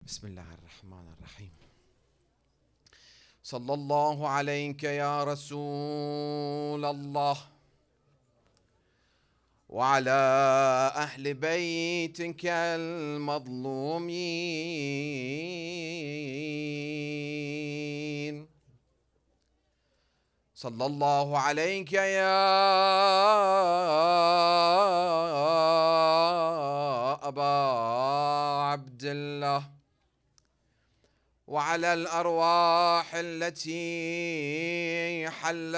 بسم الله الرحمن الرحيم. صلى الله عليك يا رسول الله وعلى أهل بيتك المظلومين. صلى الله عليك يا أبا عبد الله وعلى الأرواح التي حلت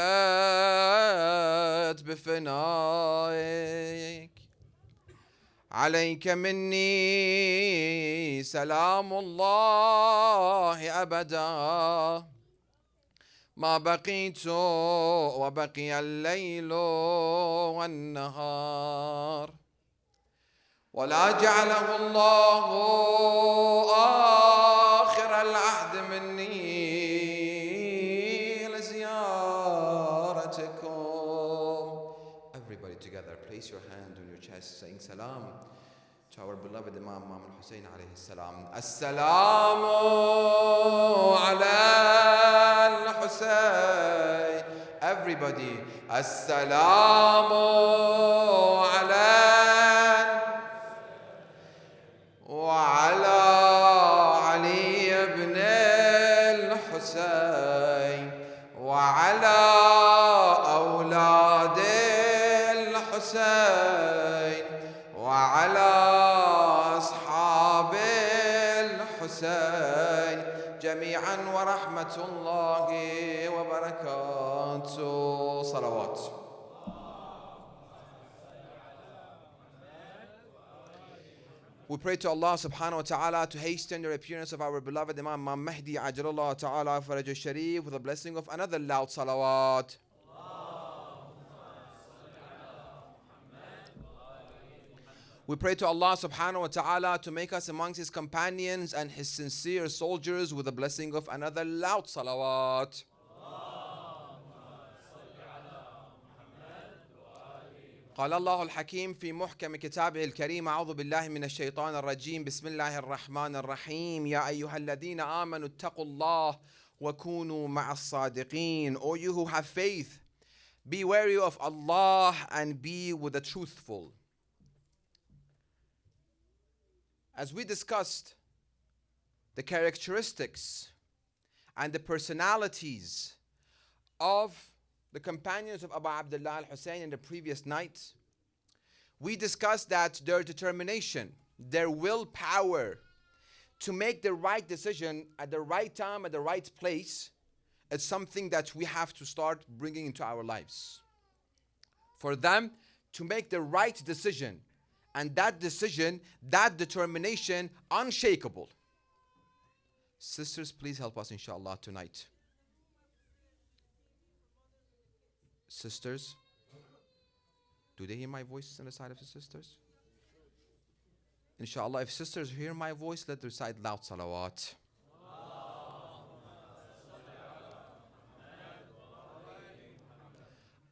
بفنائك. عليك مني سلام الله أبدا ما بقيت وبقي الليل والنهار، ولا جعله الله آخر العهد مني لزيارتكم. Everybody together, place your hand on your chest saying salam to our beloved Imam Hussein alayhi salam. Assalamu ala al-Hussein. Everybody, assalamu ala وعلى علي بن الحسين وعلى أولاد الحسين وعلى أصحاب الحسين جميعا ورحمة الله وبركاته. صلوات. We pray to Allah subhanahu wa ta'ala to hasten the appearance of our beloved Imam Mahdi ajalallah ta'ala faraj sharif with the blessing of another loud salawat. We pray to Allah subhanahu wa ta'ala to make us amongst His companions and His sincere soldiers with the blessing of another loud salawat. قال الله الحكيم في محكم كتابه الكريم أعوذ بالله من الشيطان الرجيم بسم الله الرحمن الرحيم يا أيها الذين آمنوا اتقوا الله وكونوا مع الصادقين. O you who have faith, be wary of Allah and be with the truthful. As we discussed the characteristics and the personalities of the companions of Abu Abdullah al-Hussein in the previous night, we discussed that their determination, their willpower to make the right decision at the right time, at the right place, is something that we have to start bringing into our lives. For them to make the right decision, and that decision, that determination, unshakable. Sisters, please help us inshallah tonight. Sisters, do they hear my voice on the side of the sisters? Inshallah, if sisters hear my voice, let them recite loud salawat.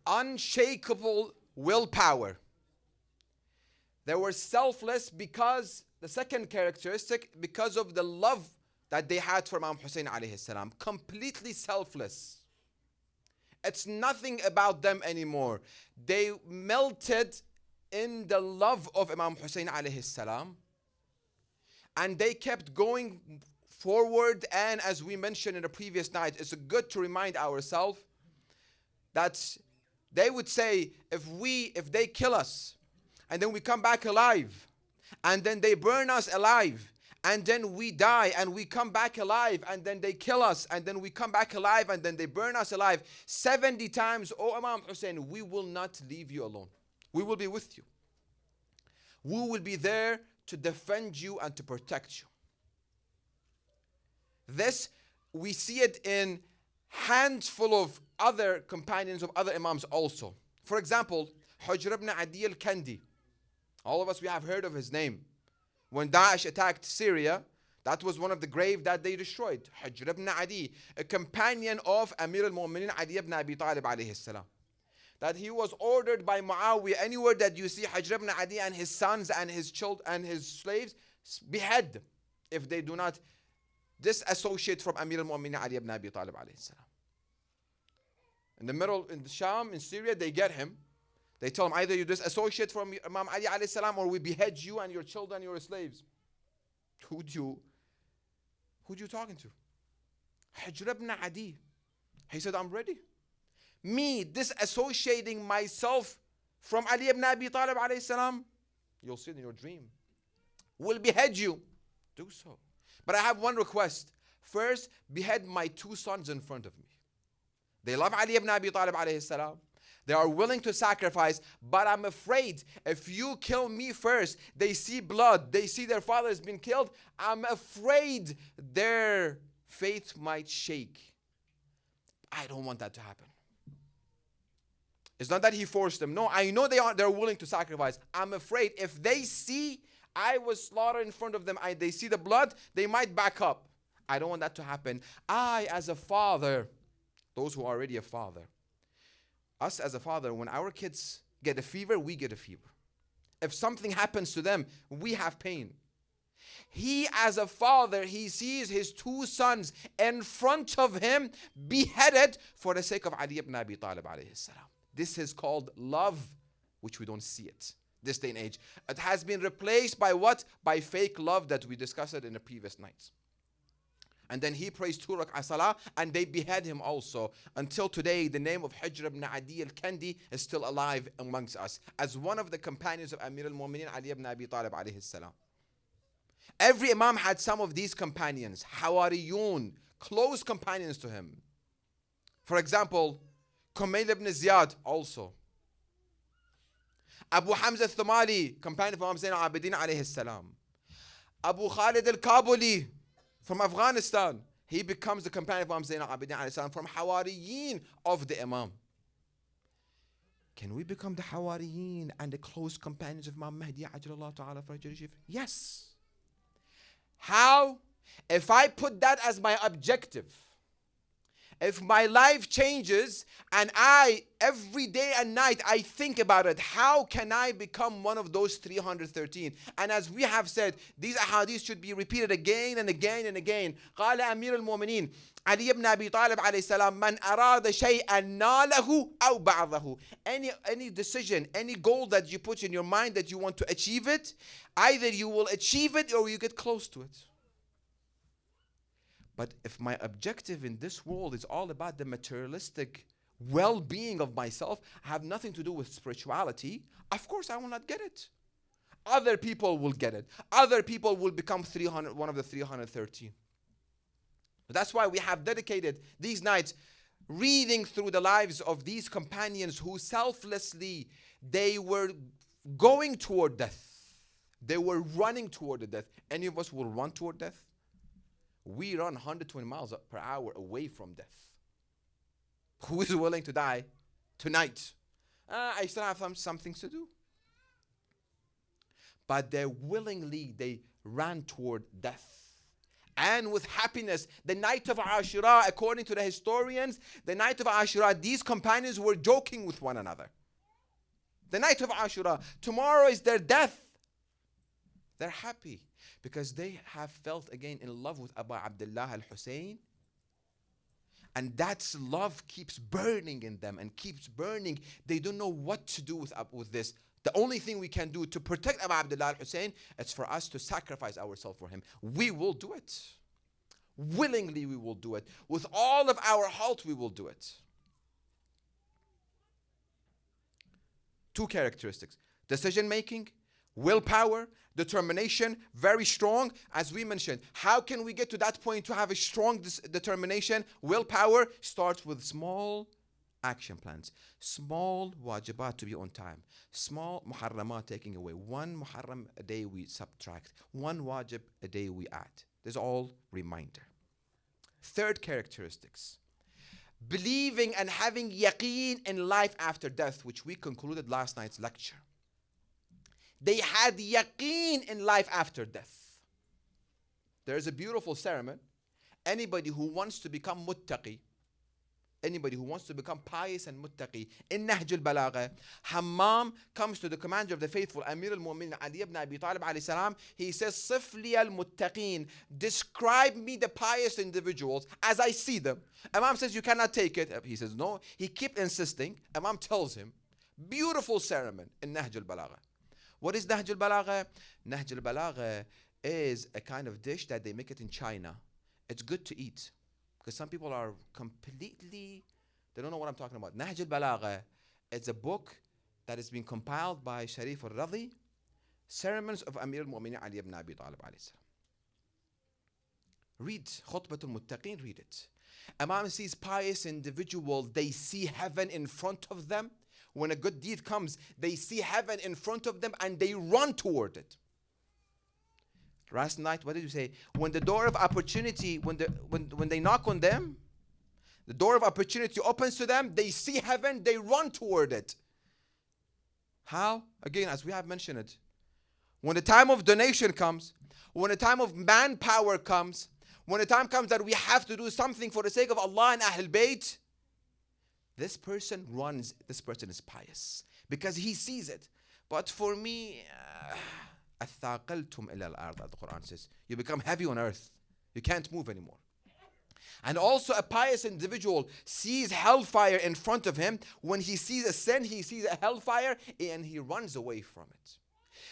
Unshakable willpower. They were selfless because, the second characteristic, because of the love that they had for Imam Hussein alayhi salam. Completely selfless. It's nothing about them anymore. They melted in the love of Imam Hussein alayhi salam. And they kept going forward. And as we mentioned in the previous night, it's good to remind ourselves that they would say, if they kill us, and then we come back alive, and then they burn us alive, and then we die and we come back alive, and then they kill us, and then we come back alive, and then they burn us alive 70 times. Oh Imam Hussein, we will not leave you alone. We will be with you. We will be there to defend you and to protect you. This, we see it in handful of other companions of other Imams also. For example, Hujr ibn Adi al-Kandi. All of us, we have heard of his name. When Daesh attacked Syria, that was one of the graves that they destroyed. Hujr ibn Adi, a companion of Amir al-Mu'minin Ali ibn Abi Talib alayhi salam. That he was ordered by Muawiyah, anywhere that you see Hujr ibn Adi and his sons and his children and his slaves, behead. if they do not disassociate from Amir al-Mu'minin Ali ibn Abi Talib alayhi salam. In the middle, in the Sham, in Syria, they get him. They tell him, either you disassociate from Imam Ali alayhi salam, or we behead you and your children and your slaves. Who you talking to? Hujr ibn Adi. He said, I'm ready. Me disassociating myself from Ali ibn Abi Talib alayhi salam, you'll see it in your dream, will behead you. Do so. But I have one request. First, behead my two sons in front of me. They love Ali ibn Abi Talib alayhi salam. They are willing to sacrifice, but I'm afraid if you kill me first, they see blood, they see their father has been killed, I'm afraid their faith might shake. I don't want that to happen. It's not that he forced them. No, I know they're willing to sacrifice. I'm afraid if they see I was slaughtered in front of them, they see the blood, they might back up. I don't want that to happen. I, as a father, those who are already a father, us as a father, when our kids get a fever, we get a fever. If something happens to them, we have pain. He, as a father, he sees his two sons in front of him beheaded for the sake of Ali ibn Abi Talib alayhi salam. This is called love, which we don't see it this day and age. It has been replaced by what? By fake love that we discussed it in the previous nights. And then he prays 2 rak'ah salah, and they behead him also. Until today, the name of Hujr ibn Adi al-Kandi is still alive amongst us as one of the companions of Amir al-Mu'minin Ali ibn Abi Talib alayhi salam. Every Imam had some of these companions, Hawariyun, close companions to him. For example, Kumayl ibn Ziyad also. Abu Hamza al-Thumali, companion of Imam Zain al-Abidin alayhi salam. Abu Khalid al-Kabuli from Afghanistan, he becomes the companion of Imam Zain al-Abidin alayhi salam, from Hawariyin of the Imam. Can we become the Hawariyin and the close companions of Imam Mahdi ajalallahu ta'ala farajah al-sharif? Yes. How? If I put that as my objective, if my life changes and I, every day and night, I think about it, how can I become one of those 313? And as we have said, these ahadith should be repeated again and again and again. قال أمير المؤمنين علي ibn Abi Talib عليه السلام من أراد شيئا ناله أو بعضه. Any decision, any goal that you put in your mind that you want to achieve it, either you will achieve it or you get close to it. But if my objective in this world is all about the materialistic well-being of myself, have nothing to do with spirituality, of course I will not get it. Other people will get it. Other people will become one of the 313. That's why we have dedicated these nights reading through the lives of these companions who selflessly, they were going toward death. They were running toward the death. Any of us will run toward death? We run 120 miles per hour away from death. Who is willing to die tonight? I still have some things to do. But they ran toward death. And with happiness, the night of Ashura, according to the historians, the night of Ashura, these companions were joking with one another. The night of Ashura, tomorrow is their death. They're happy because they have felt again in love with Abu Abdullah al-Hussein. And that love keeps burning in them and keeps burning. They don't know what to do with this. The only thing we can do to protect Abu Abdullah al-Hussein is for us to sacrifice ourselves for him. We will do it. Willingly we will do it. With all of our heart we will do it. 2 characteristics. Decision making, willpower, determination, very strong. As we mentioned, how can we get to that point to have a strong determination? Willpower starts with small action plans. Small wajibat to be on time. Small muharramat taking away. 1 muharram a day we subtract. 1 wajib a day we add. This is all reminder. 3rd characteristics. Believing and having yaqeen in life after death, which we concluded last night's lecture. They had yaqeen in life after death. There is a beautiful sermon. Anybody who wants to become muttaqi, anybody who wants to become pious and muttaqi, in Nahj al-Balagha, Hammam comes to the commander of the faithful, Amir al-Mu'minin Ali ibn Abi Talib alayhi salam. He says, Sifli al-Muttaqin, describe me the pious individuals as I see them. Imam says, you cannot take it. He says, no. He kept insisting. Imam tells him, beautiful sermon in Nahj al-Balagha. What is Nahj al-Balagha? Nahj al-Balagha is a kind of dish that they make it in China. It's good to eat. Because some people are completely, they don't know what I'm talking about. Nahj al-Balagha is a book that has been compiled by Sharif al-Radhi, Sermons of Amir al-Mu'minin Ali ibn Abi Talib alayhi salam. Read Khutbat al-Muttaqin, read it. Imam sees pious individuals, they see heaven in front of them. When a good deed comes, they see heaven in front of them and they run toward it. Last night, what did you say? When the door of opportunity, when they knock on them, the door of opportunity opens to them, they see heaven, they run toward it. How? Again, as we have mentioned it, when the time of donation comes, when the time of manpower comes, when the time comes that we have to do something for the sake of Allah and Ahl Bayt, this person runs, this person is pious because he sees it. But for me, أَثَّاقَلْتُمْ إِلَى الْأَرْضِ, the Quran says, you become heavy on earth. You can't move anymore. And also a pious individual sees hellfire in front of him. When he sees a sin, he sees a hellfire and he runs away from it.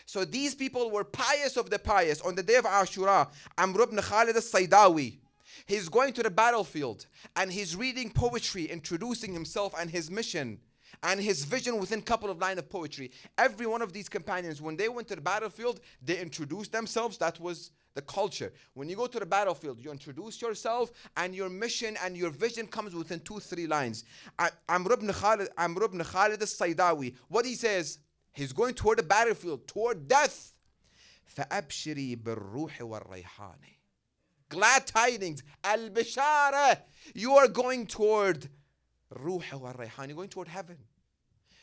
So these people were pious of the pious. On the day of Ashura, Amr ibn Khalid al-Saydawi, he's going to the battlefield and he's reading poetry, introducing himself and his mission and his vision within a couple of lines of poetry. Every one of these companions, when they went to the battlefield, they introduced themselves. That was the culture. When you go to the battlefield, you introduce yourself and your mission and your vision comes within 2-3 lines. Amr ibn Khalid al-Saydawi, what he says, he's going toward the battlefield, toward death. فَأَبْشِرِي بِالرُّوحِ وَالرَّيْحَانِ, glad tidings, al-bishara, you are going toward ruh wa rayhan, you're going toward heaven.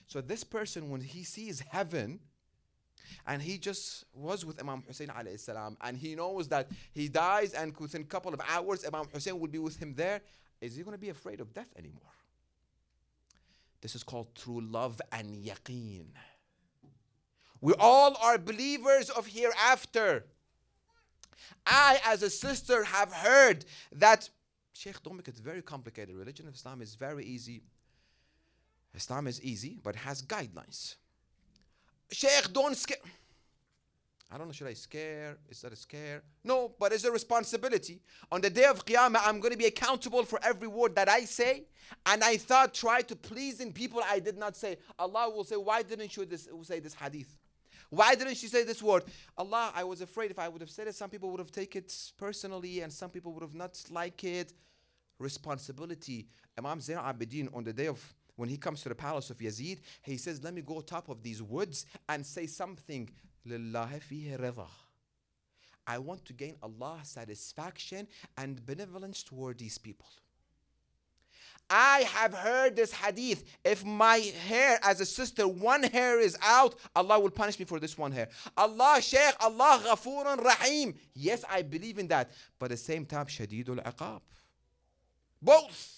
So this person, when he sees heaven, and he just was with Imam Hussein alayhi salam, and he knows that he dies and within a couple of hours Imam Hussein will be with him there, is he going to be afraid of death anymore? This is called true love and yaqeen. We all are believers of hereafter. I, as a sister, have heard that, Sheikh, don't make it very complicated. Religion of Islam is very easy. Islam is easy, but has guidelines. Sheikh, don't scare. I don't know, should I scare? Is that a scare? No, but it's a responsibility. On the day of Qiyamah, I'm going to be accountable for every word that I say. And I thought, try to please in people I did not say. Allah will say, why didn't you say this hadith? Why didn't she say this word? Allah, I was afraid if I would have said it, some people would have taken it personally and some people would have not liked it. Responsibility. Imam Zain al-Abidin, on the day of, when he comes to the palace of Yazid, he says, let me go top of these woods and say something. Lillahi fihi rida. I want to gain Allah's satisfaction and benevolence toward these people. I have heard this hadith. If my hair as a sister, one hair is out, Allah will punish me for this one hair. Allah, Shaykh, Allah, Ghafoorun Rahim. Yes, I believe in that. But at the same time, Shadidul Iqab. Both.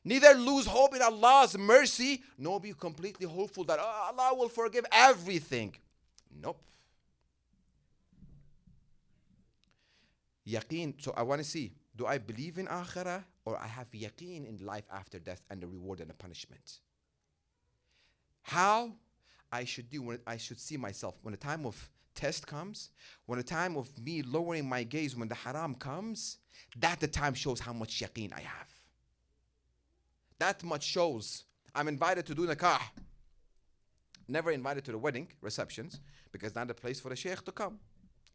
Neither lose hope in Allah's mercy, nor be completely hopeful that Allah will forgive everything. Nope. Yaqeen. So I want to see, do I believe in akhirah or I have yaqeen in life after death and the reward and the punishment? How I should do when I should see myself when the time of test comes, when the time of me lowering my gaze when the haram comes, that the time shows how much yaqeen I have. That much shows. I'm invited to do nikah. Never invited to the wedding receptions because not a place for the sheikh to come.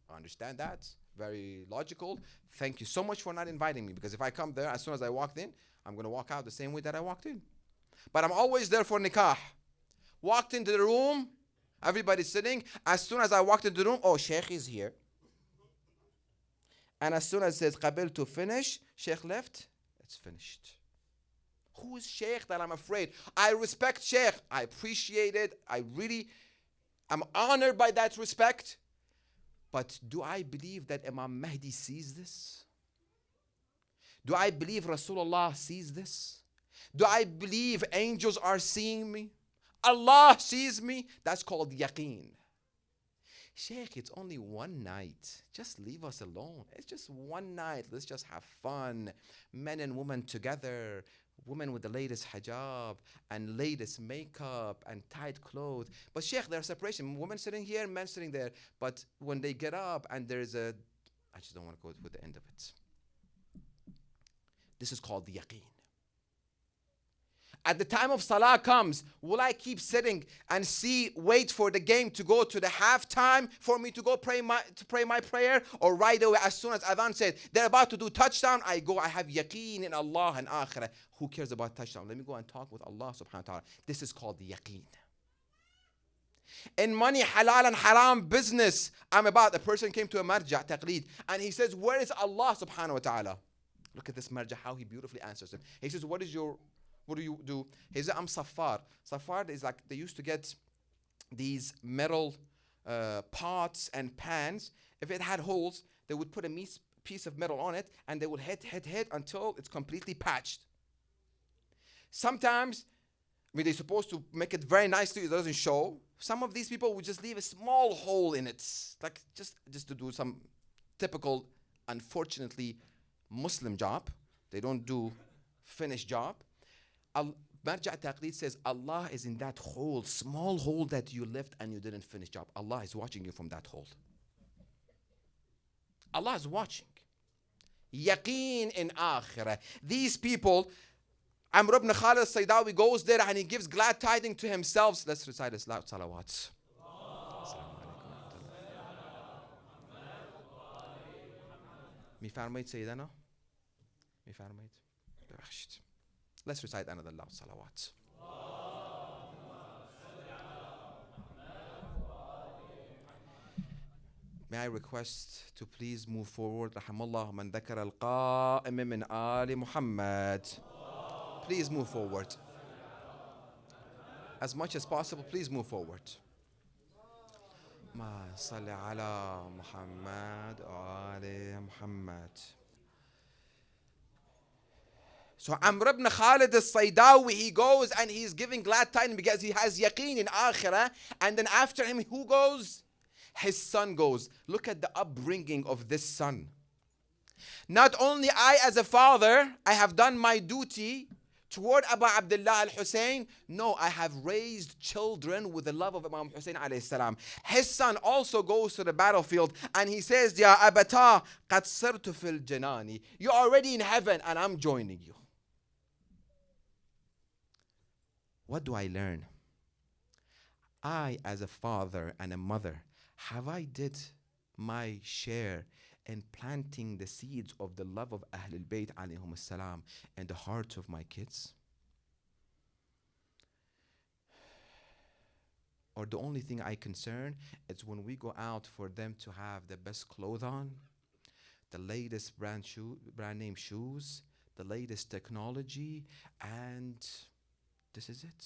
I understand that. Very logical. Thank you so much for not inviting me, because if I come there, as soon as I walked in, I'm going to walk out the same way that I walked in. But I'm always there for nikah. Walked into the room, everybody's sitting. As soon as I walked into the room, oh, sheikh is here. And as soon as it says qabil to finish, sheikh left, it's finished. Who is sheikh that I'm afraid? I respect sheikh. I appreciate it. I'm honored by that respect. But do I believe that Imam Mahdi sees this? Do I believe Rasulullah sees this? Do I believe angels are seeing me? Allah sees me? That's called yaqeen. Sheikh, it's only one night. Just leave us alone. It's just one night. Let's just have fun. Men and women together. Women with the latest hijab and latest makeup and tight clothes. But Sheikh, there's separation. Women sitting here, men sitting there. But when they get up and there's a... I just don't want to go with the end of it. This is called the yaqeen. At the time of salah comes, will I keep sitting and wait for the game to go to the halftime for me to go pray my prayer? Or right away, as soon as adhan said, they're about to do touchdown, I have yaqeen in Allah and akhirah. Who cares about touchdown? Let me go and talk with Allah subhanahu wa ta'ala. This is called the yaqeen. In money, halal and haram business, the person came to a marja' taqleed, and he says, where is Allah subhanahu wa ta'ala? Look at this marja', how he beautifully answers him. He says, what do you do? He said, I'm safar. Safar is like, they used to get these metal pots and pans. If it had holes, they would put a piece of metal on it, and they would hit until it's completely patched. Sometimes, they're supposed to make it very nicely, it doesn't show. Some of these people would just leave a small hole in it, like just to do some typical, unfortunately, Muslim job. They don't do finished job. Marja' Taqleed says Allah is in that hole, small hole that you left and you didn't finish job. Allah is watching you from that hole. Allah is watching. Yaqeen in akhirah. These people, Amr ibn Khalid al-Saydawi goes there and he gives glad tidings to himself. Let's recite this loud salawats. میفرمایید سیدنا؟ میفرمایید؟ ببخشید. Let's recite another loud salawat. May I request to please move forward. رحم الله من ذكر القائم من آل محمد. Please move forward. As much as possible, please move forward. ما صل على محمد وآل محمد. So Amr ibn Khalid al-Saydawi, he goes and he's giving glad tidings because he has yaqeen in akhirah. And then after him, who goes? His son goes. Look at the upbringing of this son. Not only I as a father, I have done my duty toward Abu Abdullah al-Hussein. No, I have raised children with the love of Imam Hussein alayhi salam. His son also goes to the battlefield and he says, Ya abata, qad sirtu fil janani. You're already in heaven and I'm joining you. What do I learn? I, as a father and a mother, have I did my share in planting the seeds of the love of Ahlul Bayt alayhum salam in the hearts of my kids? Or the only thing I concern is when we go out for them to have the best clothes on, the latest brand name shoes, the latest technology, and this is it.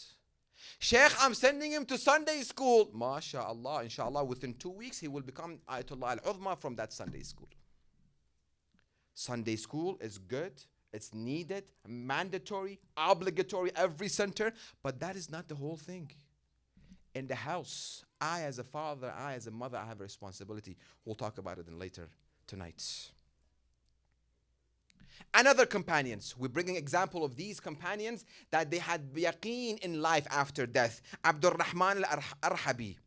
Sheikh, I'm sending him to Sunday school. MashaAllah, inshallah, within 2 weeks, he will become Ayatollah al-Uzma from that Sunday school. Sunday school is good. It's needed, mandatory, obligatory, every center. But that is not the whole thing. In the house, I as a father, I as a mother, I have a responsibility. We'll talk about it later tonight. Another companions, we're bringing example of these companions that they had yaqeen in life after death. Abdul Rahman al-Arhabi,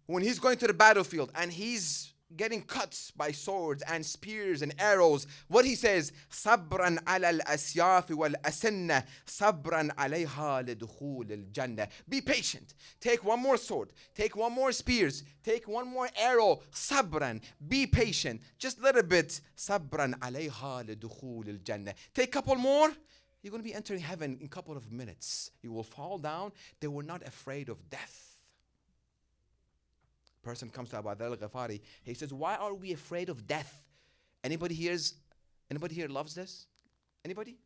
when he's going to the battlefield and he's getting cut by swords and spears and arrows, what he says, sabran ala al-asyaf wal-asinna, sabran alayha lidukhul al-jannah. Be patient. Take one more sword. Take one more spears. Take one more arrow. Sabran. Be patient. Just a little bit. Sabran alayha lidukhul al-jannah. Take a couple more. You're going to be entering heaven in a couple of minutes. You will fall down. They were not afraid of death. Person comes to Abu Dharr al-Ghifari. He says, why are we afraid of death? Anybody here loves this? Anybody?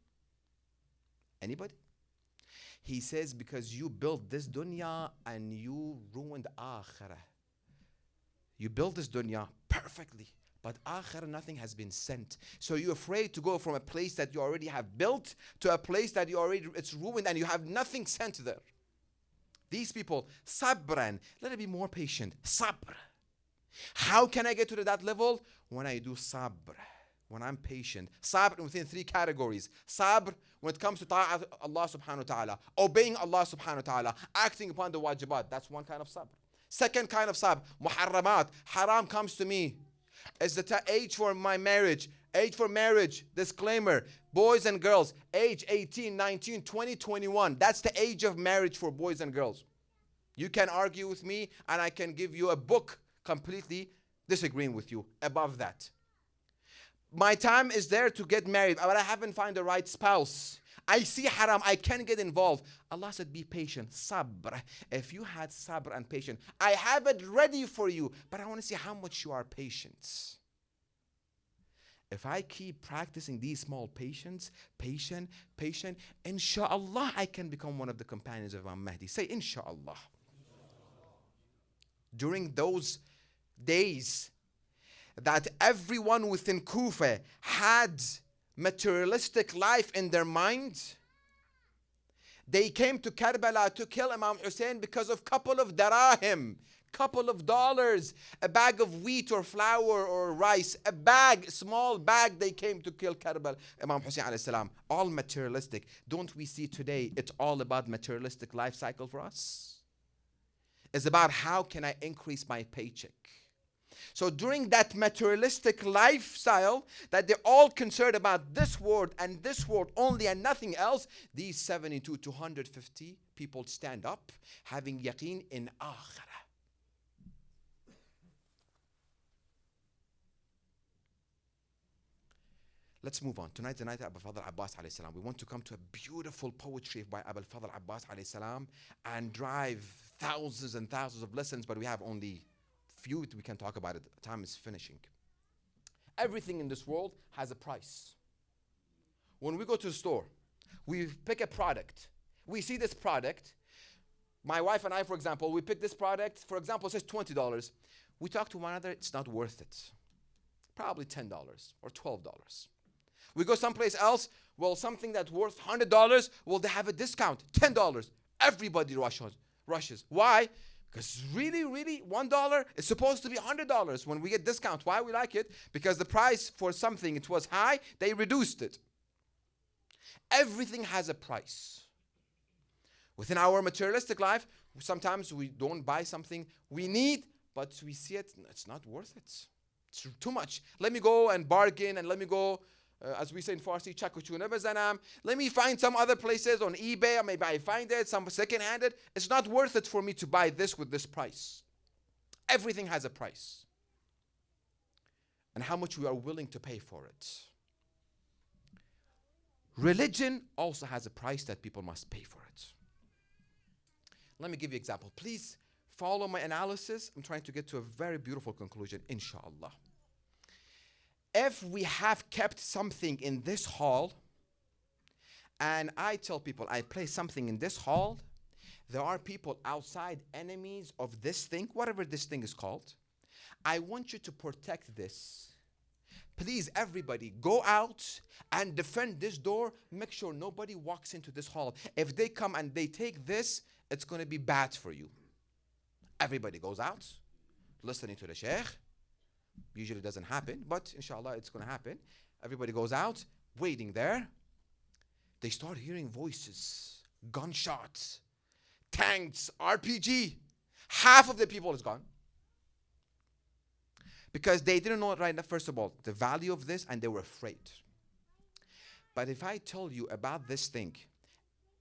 He says, because you built this dunya and you ruined akhirah. You built this dunya perfectly, But akhirah, nothing has been sent. So you're afraid to go from a place that you already have built to a place that it's ruined and you have nothing sent there. These people, sabran, let it be more patient. Sabr. How can I get to that level? When I do sabr, when I'm patient. Sabr within 3 categories. Sabr when it comes to ta'at Allah subhanahu wa ta'ala, obeying Allah subhanahu wa ta'ala, acting upon the wajibat. That's one kind of sabr. Second kind of sabr, muharramat. Haram comes to me. Is the age for my marriage. Age for marriage, disclaimer, boys and girls, age 18, 19, 20, 21. That's the age of marriage for boys and girls. You can argue with me and I can give you a book completely disagreeing with you above that. My time is there to get married, but I haven't found the right spouse. I see haram, I can get involved. Allah said, be patient, sabr. If you had sabr and patience, I have it ready for you, but I want to see how much you are patient. If I keep practicing these small patient, inshallah, I can become one of the companions of Imam Mahdi. Say inshallah. During those days that everyone within Kufa had materialistic life in their mind, they came to Karbala to kill Imam Hussein because of couple of darahim, couple of dollars, a bag of wheat or flour or rice, a bag, small bag. They came to kill Karbala, Imam Hussein alayhi salam. All materialistic. Don't we see today it's all about materialistic life cycle for us? It's about how can I increase my paycheck. So during that materialistic lifestyle that they're all concerned about this world and this world only and nothing else, these 72 to 150 people stand up having yaqeen in akhirah. Let's move on. Tonight's the night of Abu Fadl Abbas alayhi salam. We want to come to a beautiful poetry by Abu Fadl Abbas alayhi salam and drive thousands and thousands of lessons, but we have only few we can talk about it. Time is finishing. Everything in this world has a price. When we go to the store, we pick a product. We see this product. My wife and I, for example, we pick this product. For example, it says $20. We talk to one another, it's not worth it. Probably $10 or $12. We go someplace else, well, something that's worth $100, well, they have a discount, $10. Everybody rushes. Why? Because really, $1 is supposed to be $100 when we get discount. Why we like it? Because the price for something, it was high, they reduced it. Everything has a price. Within our materialistic life, sometimes we don't buy something we need, but we see it's not worth it. It's too much. Let me go and bargain and let me go, as we say in Farsi, let me find some other places on eBay, or maybe I find it, some second-handed. It's not worth it for me to buy this with this price. Everything has a price. And how much we are willing to pay for it. Religion also has a price that people must pay for it. Let me give you an example. Please follow my analysis. I'm trying to get to a very beautiful conclusion, inshallah. If we have kept something in this hall, and I tell people I place something in this hall, there are people outside, enemies of this thing, whatever this thing is called. I want you to protect this. Please, everybody, go out and defend this door. Make sure nobody walks into this hall. If they come and they take this, it's going to be bad for you. Everybody goes out, listening to the sheikh. Usually doesn't happen, but inshallah it's going to happen. Everybody goes out, waiting there. They start hearing voices, gunshots, tanks, RPG. Half of the people is gone. Because they didn't know right now, first of all, the value of this, and they were afraid. But if I tell you about this thing,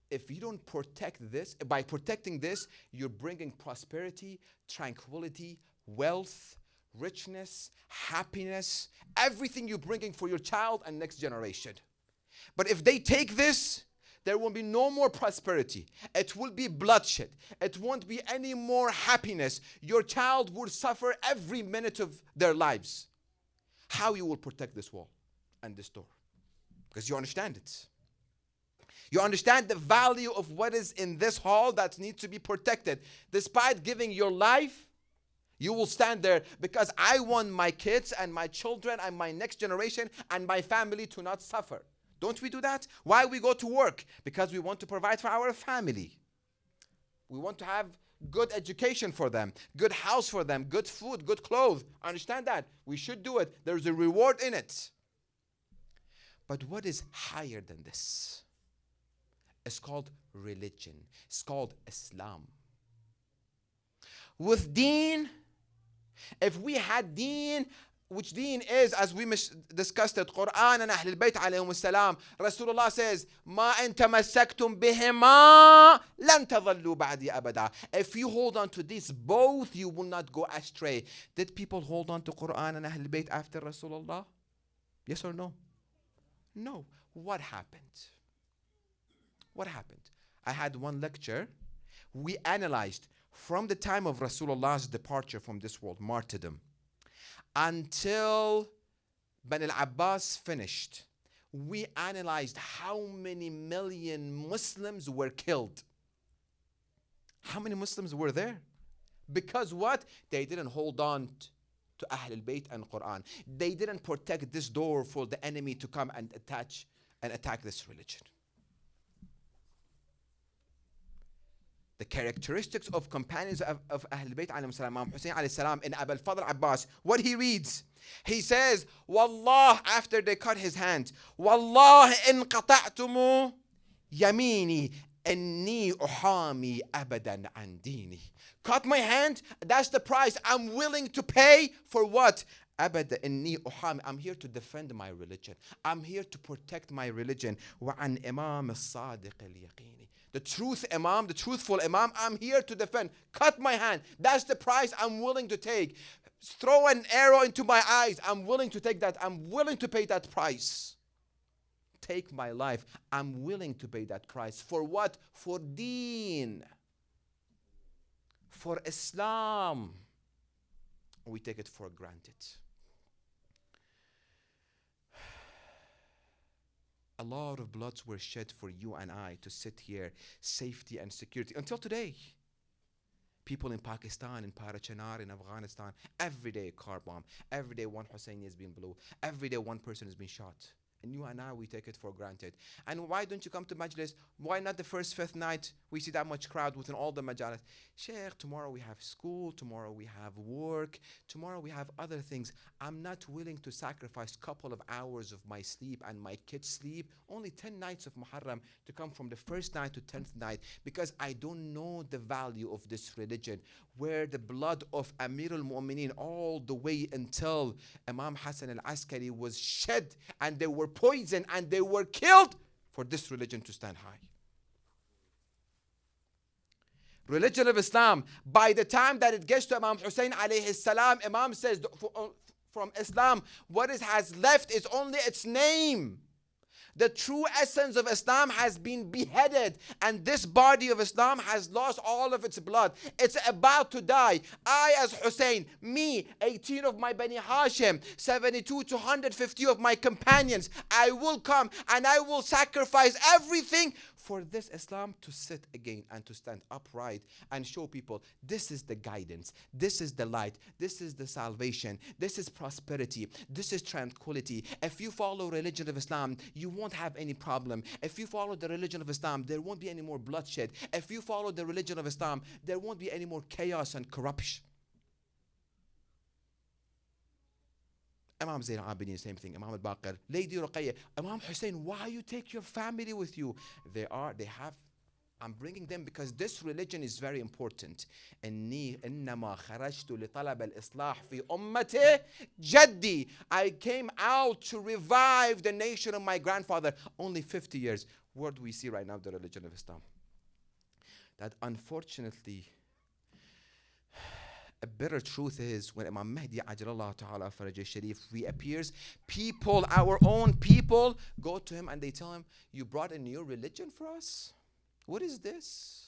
if you don't protect this, by protecting this, you're bringing prosperity, tranquility, wealth, richness, happiness, everything you're bringing for your child and next generation. But if they take this, there will be no more prosperity. It will be bloodshed. It won't be any more happiness. Your child will suffer every minute of their lives. How you will protect this wall and this door? Because you understand it. You understand the value of what is in this hall that needs to be protected. Despite giving your life, You will stand there because I want my kids and my children and my next generation and my family to not suffer. Don't we do that? Why we go to work? Because we want to provide for our family. We want to have good education for them, good house for them, good food, good clothes. Understand that. We should do it. There's a reward in it. But what is higher than this? It's called religion. It's called Islam. With deen, if we had deen, which deen is, as we discussed it, Quran and Ahlul Bayt alayhim salam, Rasulullah says, ما إن تمسكتم بهما لن تضلوا بعدي أبدا. If you hold on to these both, you will not go astray. Did people hold on to Quran and Ahlul Bayt after Rasulullah? Yes or no? No. What happened? What happened? I had one lecture. We analyzed from the time of Rasulullah's departure from this world, martyrdom, until Ben al-Abbas finished. We analyzed how many million Muslims were killed. How many Muslims were there? Because what? They didn't hold on to Ahlul Bayt and Quran. They didn't protect this door for the enemy to come and attack this religion. The characteristics of companions of Ahlul Bayt alayhim salam, Imam Hussein alayhi salam, in Abu al-Fadl Abbas, what he reads, he says, Wallah, after they cut his hand, Wallah in qata'tumu yamini inni uhami abadan an dini. Cut my hand, that's the price I'm willing to pay for what? Abada inni uhami. I'm here to defend my religion. I'm here to protect my religion. Wa an imam as-sadiq al-yaqini. The truth Imam, the truthful Imam, I'm here to defend. Cut my hand. That's the price I'm willing to take. Throw an arrow into my eyes. I'm willing to take that. I'm willing to pay that price. Take my life. I'm willing to pay that price. For what? For deen. For Islam. We take it for granted. A lot of bloods were shed for you and I to sit here, safety and security. Until today, people in Pakistan, in Parachinar, in Afghanistan, every day a car bomb, every day one Husseini is being blew, every day one person is being shot. And you and I, we take it for granted. And why don't you come to Majlis? Why not the first, fifth night? We see that much crowd within all the Majalis. Sheikh, tomorrow we have school, tomorrow we have work, tomorrow we have other things. I'm not willing to sacrifice a couple of hours of my sleep and my kids' sleep, only 10 nights of Muharram, to come from the first night to 10th night, because I don't know the value of this religion, where the blood of Amir al-Mu'mineen all the way until Imam Hassan al-Askari was shed, and they were poisoned and they were killed for this religion to stand high. Religion of Islam, by the time that it gets to Imam Hussein alayhi salam, Imam says from Islam, what it has left is only its name. The true essence of Islam has been beheaded, and this body of Islam has lost all of its blood. It's about to die. I, as Hussein, me, 18 of my Bani Hashim, 72 to 150 of my companions, I will come and I will sacrifice everything for this Islam to sit again and to stand upright and show people this is the guidance, this is the light, this is the salvation, this is prosperity, this is tranquility. If you follow religion of Islam, you won't have any problem. If you follow the religion of Islam, there won't be any more bloodshed. If you follow the religion of Islam, there won't be any more chaos and corruption. Imam Zayn al-Abidin, same thing. Imam al-Baqir, Lady Ruqayya, Imam Hussein, why you take your family with you? I'm bringing them because this religion is very important. إنما خرجت لطلب الإصلاح في أمتي جدي. I came out to revive the nation of my grandfather. Only 50 years. Where do we see right now the religion of Islam? That unfortunately, a bitter truth is when Imam Mahdi Ajlallah Ta'ala Faraj Sharif reappears, people, our own people, go to him and they tell him, you brought a new religion for us? What is this?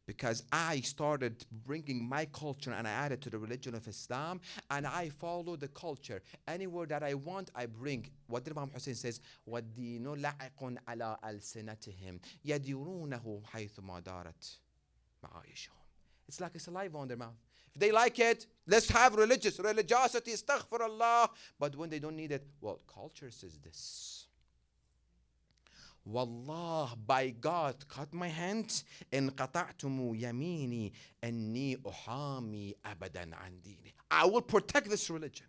Because I started bringing my culture and I added to the religion of Islam, and I follow the culture. Anywhere that I want, I bring. What did Imam Hussein says? وَالدِّينُ لَعِقٌ عَلَىٰ أَلْسِنَتِهِمْ يَدِرُونَهُ حَيْثُ مَا دَارَتْ مَعَايِشُهُم. It's like a saliva on their mouth. If they like it, let's have religiosity, astaghfirullah. But when they don't need it, well, culture says this. Wallah, by God, cut my hand. إن قطعتم يميني أني أحامي أبدا عن ديني. I will protect this religion.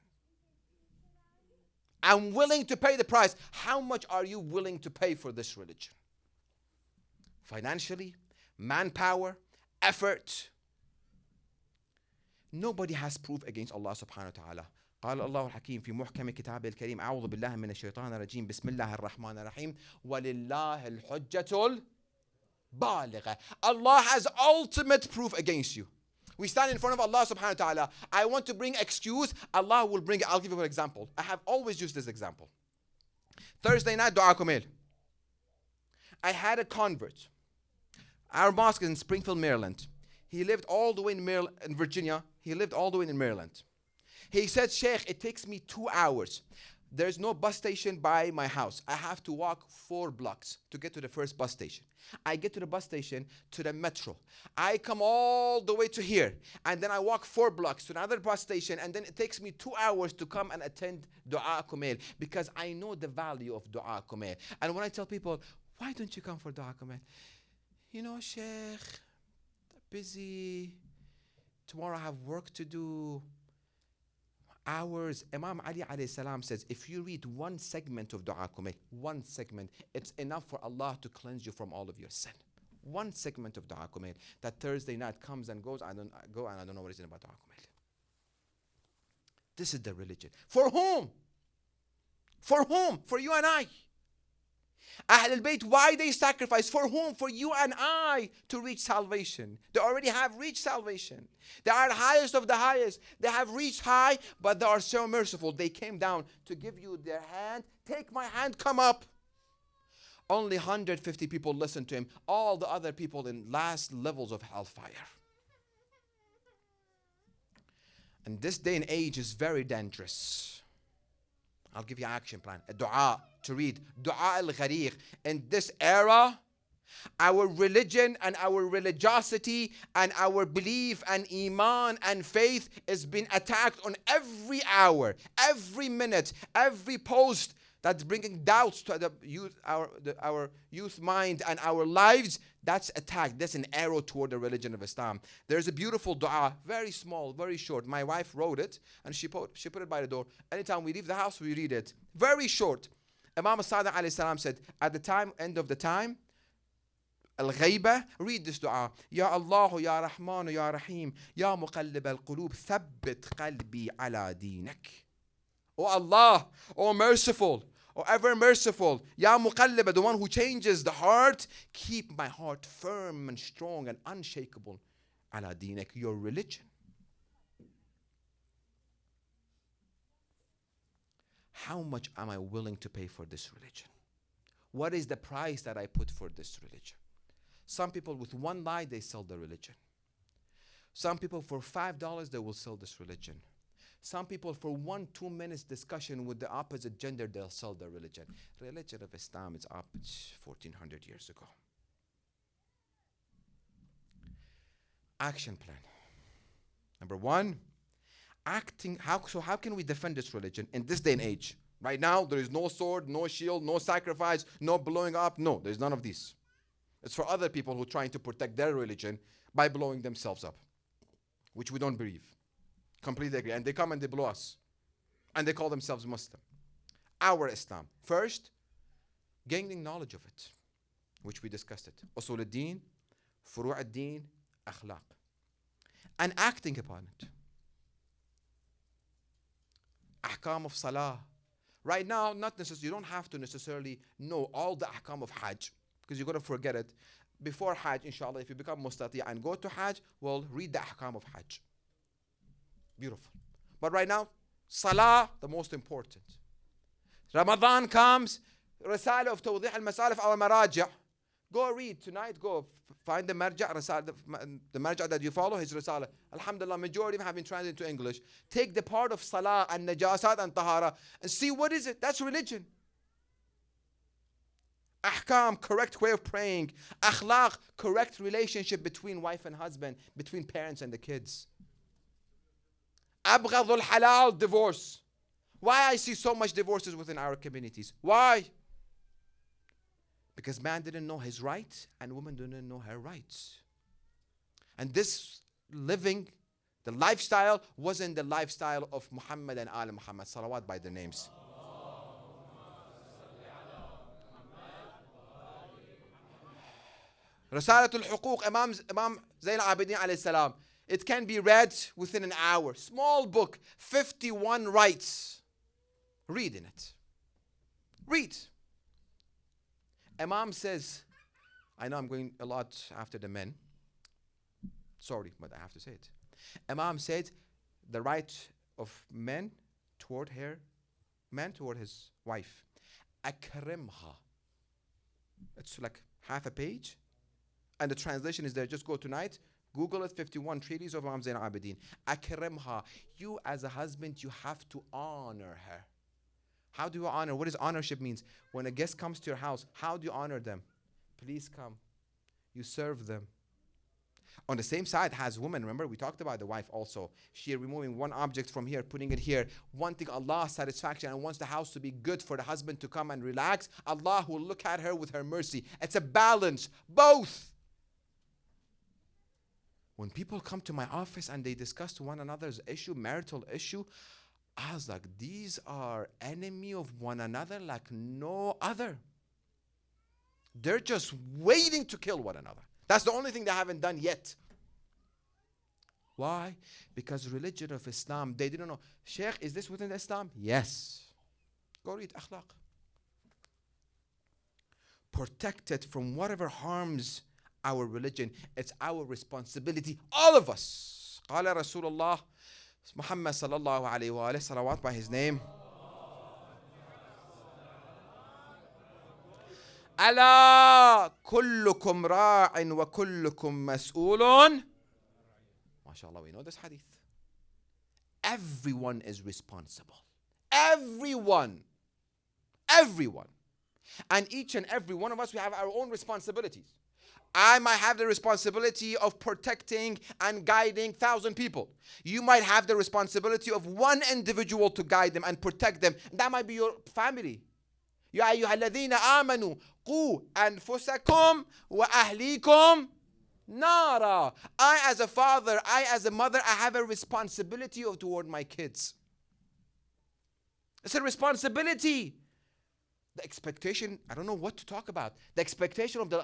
I'm willing to pay the price. How much are you willing to pay for this religion? Financially, manpower, effort. Nobody has proof against Allah subhanahu wa ta'ala. قال الله الحكيم في محكم كتابه الكريم أعوذ بالله من الشيطان الرجيم بسم الله الرحمن الرحيم ولله الحجة البالغة. Allah has ultimate proof against you. We stand in front of Allah subhanahu wa ta'ala. I want to bring excuse. Allah will bring it. I'll give you an example. I have always used this example. Thursday night, Dua Kumail. I had a convert. Our mosque is in Springfield, Maryland. He lived all the way in Virginia. He lived all the way in Maryland. He said, Sheikh, it takes me 2 hours. There's no bus station by my house. I have to walk 4 blocks to get to the first bus station. I get to the bus station, to the metro. I come all the way to here. And then I walk 4 blocks to another bus station. And then it takes me 2 hours to come and attend Dua Kumail. Because I know the value of Dua Kumail. And when I tell people, why don't you come for Dua Kumail? You know, Sheikh, busy. Tomorrow I have work to do. Hours. Imam Ali alayhi salam says, if you read one segment of Dua Kumail, one segment, it's enough for Allah to cleanse you from all of your sin. One segment of Dua Kumail. That Thursday night comes and goes, I don't know what is in about Dua Kumail. This is the religion. For whom? For whom? For you and I. Ahl al-Bayt, why they sacrifice? For whom? For you and I to reach salvation. They already have reached salvation. They are highest of the highest. They have reached high, but they are so merciful. They came down to give you their hand. Take my hand, come up. Only 150 people listened to him. All the other people in last levels of hellfire. And this day and age is very dangerous. I'll give you an action plan, a dua to read, Dua al-Ghariq. In this era, our religion and our religiosity and our belief and iman and faith is being attacked on every hour, every minute, every post that's bringing doubts to the youth, our youth mind and our lives. That's attacked. That's an arrow toward the religion of Islam. There's a beautiful dua, very small, very short. My wife wrote it and she put it by the door. Anytime we leave the house, we read it. Very short. Imam Sadiq alayhi salam said, at the time, end of the time, Al-Ghaiba, read this dua. Ya Allah, Ya Rahman, Ya Rahim, Ya Muqallib al-Qulub, Thabbit qalbi ala dinak. Oh Allah, oh merciful, oh ever merciful, Ya Muqallib, the one who changes the heart, keep my heart firm and strong and unshakable. Ala dinak, your religion. How much am I willing to pay for this religion? What is the price that I put for this religion? Some people with one lie, they sell the religion. Some people for $5, they will sell this religion. Some people for 1-2 minutes discussion with the opposite gender, they'll sell their religion. Religion of Islam is up 1400 years ago. Action plan. Number 1, acting. How can we defend this religion in this day and age? Right now, there is no sword, no shield, no sacrifice, no blowing up. No, there's none of these. It's for other people who are trying to protect their religion by blowing themselves up, which we don't believe. Completely agree. And they come and they blow us. And they call themselves Muslim. Our Islam. First, gaining knowledge of it, which we discussed it. Usul al-Din, Furu' al-Din, Akhlaq. And acting upon it. Ahkam of Salah. Right now, not necessarily, you don't have to necessarily know all the ahkam of Hajj, because you're going to forget it. Before Hajj, inshallah, if you become Mustati and go to Hajj, well, read the ahkam of Hajj. Beautiful. But right now, Salah, the most important. Ramadan comes, Risala of Tawdih al-Masalif al-Maraja. Go read tonight, go find the marja', the marja' that you follow, his Risala. Alhamdulillah, majority of them have been translated into English. Take the part of Salah and Najasat and Tahara and see what is it. That's religion. Ahkam, correct way of praying. Akhlaq, correct relationship between wife and husband, between parents and the kids. Abghadul halal, divorce. Why I see so much divorces within our communities? Why? Because man didn't know his rights and woman didn't know her rights. And this living, the lifestyle, wasn't the lifestyle of Muhammad and Al Muhammad, salawat by their names. Risalatul Huquq, Imam Zayn al-Abidin alayhi salam. It can be read within an hour. Small book, 51 rights. Read in it. Read. Imam says, I know I'm going a lot after the men. Sorry, but I have to say it. Imam said the right of man toward his wife. Akrimha. It's like half a page. And the translation is there. Just go tonight. Google it, 51 treaties of Imam Zayn al-Abidin. Akrimha. You as a husband, you have to honor her. How do you honor? What does honorship means? When a guest comes to your house, how do you honor them? Please come. You serve them. On the same side has women. Remember, we talked about the wife also. She removing one object from here, putting it here, wanting Allah's satisfaction and wants the house to be good for the husband to come and relax. Allah will look at her with her mercy. It's a balance. Both. When people come to my office and they discuss to one another's issue, marital issue, I was like, these are enemy of one another like no other. They're just waiting to kill one another. That's the only thing they haven't done yet. Why? Because religion of Islam, they didn't know. Sheikh, is this within Islam? Yes. Go read Akhlaq. Protected from whatever harms our religion. It's our responsibility, all of us. قال رسول الله Muhammad sallallahu alayhi wa salawat by his name. ألا كلكم راع وكلكم مسؤول. MashaAllah, we know this hadith. Everyone is responsible. Everyone. Everyone. And each and every one of us, we have our own responsibilities. I might have the responsibility of protecting and guiding 1,000 people. You might have the responsibility of one individual to guide them and protect them. That might be your family. يا أيها الذين آمنوا قوا أنفسكم وأهليكم نارا. I as a father, I as a mother, I have a responsibility toward my kids. It's a responsibility. The expectation, I don't know what to talk about. The expectation of the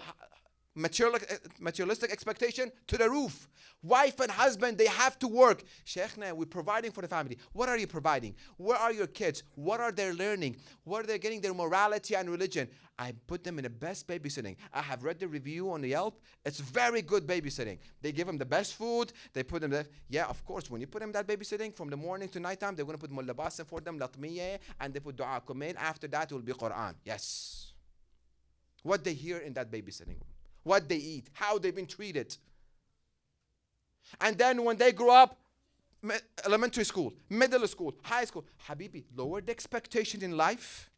materialistic expectation to the roof. Wife and husband, they have to work. Sheikhna, we're providing for the family. What are you providing? Where are your kids? What are they learning? Where are they getting their morality and religion? I put them in the best babysitting. I have read the review on the Yelp. It's very good babysitting. They give them the best food. They put them there. Yeah, of course, when you put them that babysitting from the morning to nighttime, they're going to put mullabasa for them, latmiya, and they put dua kumain. After that, it will be Quran. Yes. What they hear in that babysitting room. What they eat, how they've been treated. And then when they grow up, elementary school, middle school, high school, Habibi, lower the expectation in life.